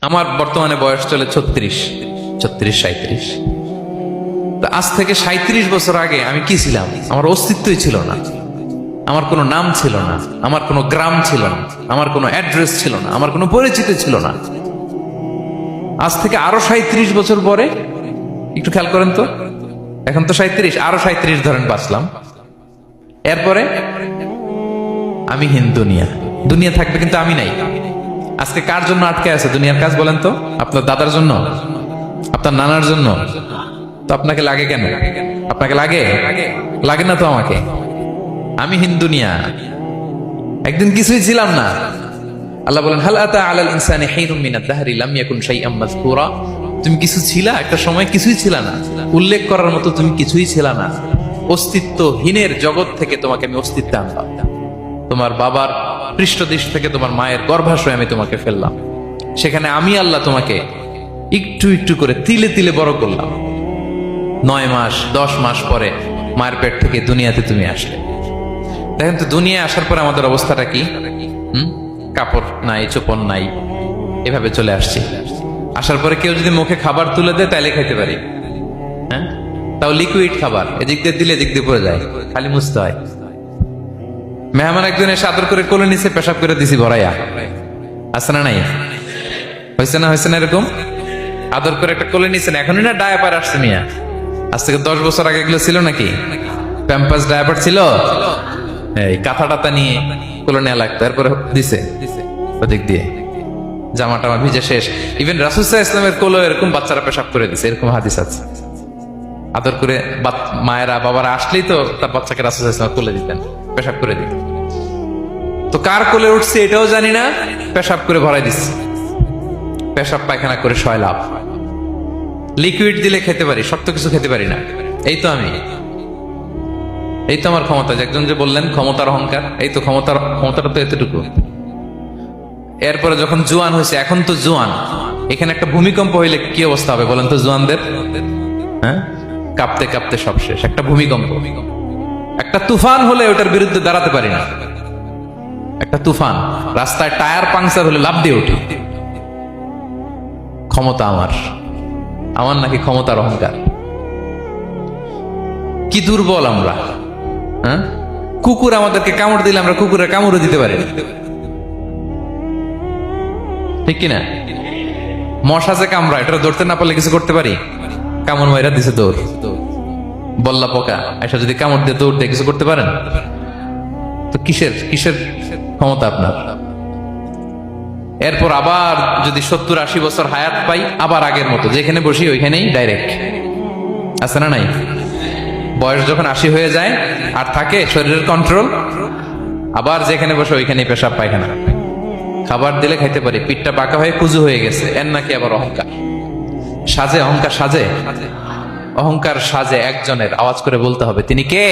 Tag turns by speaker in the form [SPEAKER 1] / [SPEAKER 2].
[SPEAKER 1] আমার বর্তমানে বয়স চলে 36-37। আজ থেকে 37 বছর আগে আমি কি ছিলাম? আমার অস্তিত্বই ছিল না, আমার কোনো নাম ছিল না, আমার কোনো গ্রাম ছিল না, আমার কোনো অ্যাড্রেস ছিল না, আমার কোনো পরিচিতি ছিল না। আজ থেকে আরো 37 বছর পরে একটু খেয়াল করেন তো, এখন তো 37, আরো 37 ধরেন বাঁচলাম। এরপরে আমি দুনিয়া দুনিয়া থাকবে, কিন্তু আমি নাই। আজকে কার জন্য আটকে আছে দুনিয়ার কাজ বলেন তো? আপনার দাদার জন্য, আপনার নানার জন্য। তো আপনাকে লাগে কেন? আপনাকে লাগে? লাগে না তো আমাকে। আমি দুনিয়া, একদিন কিছুই ছিলাম না। আল্লাহ বলেন, হাল আতা আলাল ইনসানি হিনুম মিনাদ দাহরি লাম ইয়াকুন শাইআম মাযকুরা। তুমি কিছু ছিলা, একটা সময় কিছুই ছিলা না, উল্লেখ করার মতো তুমি কিছুই ছিলা না। অস্তিত্বহীনের জগৎ থেকে তোমাকে আমি অস্তিত্বে আনলাম। তোমার বাবার পৃষ্ঠদেশ থেকে তোমার মায়ের গর্ভাশয়ে আমি তোমাকে ফেললাম। সেখানে আমি আল্লাহ তোমাকে একটু একটু করে তিলে তিলে বড় করলাম। 9 মাস 10 মাস পরে মায়ের পেট থেকে দুনিয়াতে তুমি আসলে। দেখেন তো, দুনিয়ায় আসার পরে আমাদের অবস্থাটা কি? কাপড় নাই, চোপড় নাই, এভাবে চলে আসছি। আসার পরে কেউ যদি মুখে খাবার তুলে দেয় তাইলে খাইতে পারি, হ্যাঁ, তাও লিকুইড খাবার। এদিক দিয়ে দিলে এদিক দিয়ে পড়ে যায়, খালি মুছতে হয়। মেহমান একজন এসে আদর করে কোলে নিচে পেশাব করে দিছি ভরাইয়া, আছে না নাই? হয়েছে না, হয়েছে না? এরকম আদর করে একটা কোলে নিছেন, এখনই না ডায়াপার আসছে মিয়া। আজ থেকে 10 বছর আগে এগুলো ছিল নাকি? প্যাম্পাস ডায়াপার ছিল, এই কাঁথা টাতা নিয়ে কোলে নেওয়া লাগতো। এরপরে দিছে ওদিক দিয়ে জামা টামা ভিজে শেষ। ইভেন রাসূল সাল্লাল্লাহু আলাইহি ওয়াসাল্লামের কোলে এরকম বাচ্চারা পেশাব করে দিছে, এরকম হাদিস আছে। আদর করে মায়েরা বাবারা আসলেই তো তার বাচ্চাকে রাসূল সাল্লাল্লাহু আলাইহি ওয়াসাল্লাম কোলে দিতেন, পেশাব করে দিতেন। তো কার কোলে উঠছে এটাও জানি না, পেশাব করে ভরাই দিচ্ছে। পেশাব পায়খানা করে লাভ। লিকুইড দিলে খেতে পারি, শক্ত কিছু খেতে পারি না। এই তো আমি, এই তো আমার ক্ষমতা। একজন যে বললেন ক্ষমতার অহংকার, এই তো ক্ষমতাটা তো এতটুকু। এরপরে যখন জোয়ান হয়েছে, এখন তো জোয়ান, এখানে একটা ভূমিকম্প হইলে কি অবস্থা হবে বলেন তো জোয়ানদের? হ্যাঁ, কাঁপতে কাঁপতে সব শেষ। একটা ভূমিকম্প, একটা তুফান হলে ওটার বিরুদ্ধে দাঁড়াতে পারি না। একটা তুফান, রাস্তায় টায়ার পাংচার হলে লাফ দিয়ে উঠি। ক্ষমতা আমার নাকি ক্ষমতার অহংকার? কি দুর্বল আমরা, হ্যাঁ? কুকুর আমাদেরকে কামড় দিলে আমরা কুকুরের কামড়ও দিতে পারি না, ঠিক কিনা? মশা যে কামড়া, এটা ধরতে না পারলে কিছু করতে পারি? কামড় মাইরা দিছে দৌড়। বল্লা পোকা এসে যদি কামড় দিয়ে দৌড় দিয়ে কিছু করতে পারেন? তো কিসের ক্ষমতা আপনার? এরপর আবার যদি 70-80 বছর হায়াত পাই, আবার আগের মতো যেখানে বসি ওইখানেই ডাইরেক্ট, আছে না নাই? বয়স যখন 80 হয়ে যায় আর থাকে শরীরের কন্ট্রোল, আবার যেখানে বসে ওইখানেই পেশাব পায়খানা। খাবার দিলে খাইতে পারি, পিঠটা বাঁকা হয়ে কুজু হয়ে গেছে, এর নাকি আবার অহংকার সাজে? অহংকার সাজে? অহংকার সাজে একজনের, আওয়াজ করে বলতে হবে তিনি কে?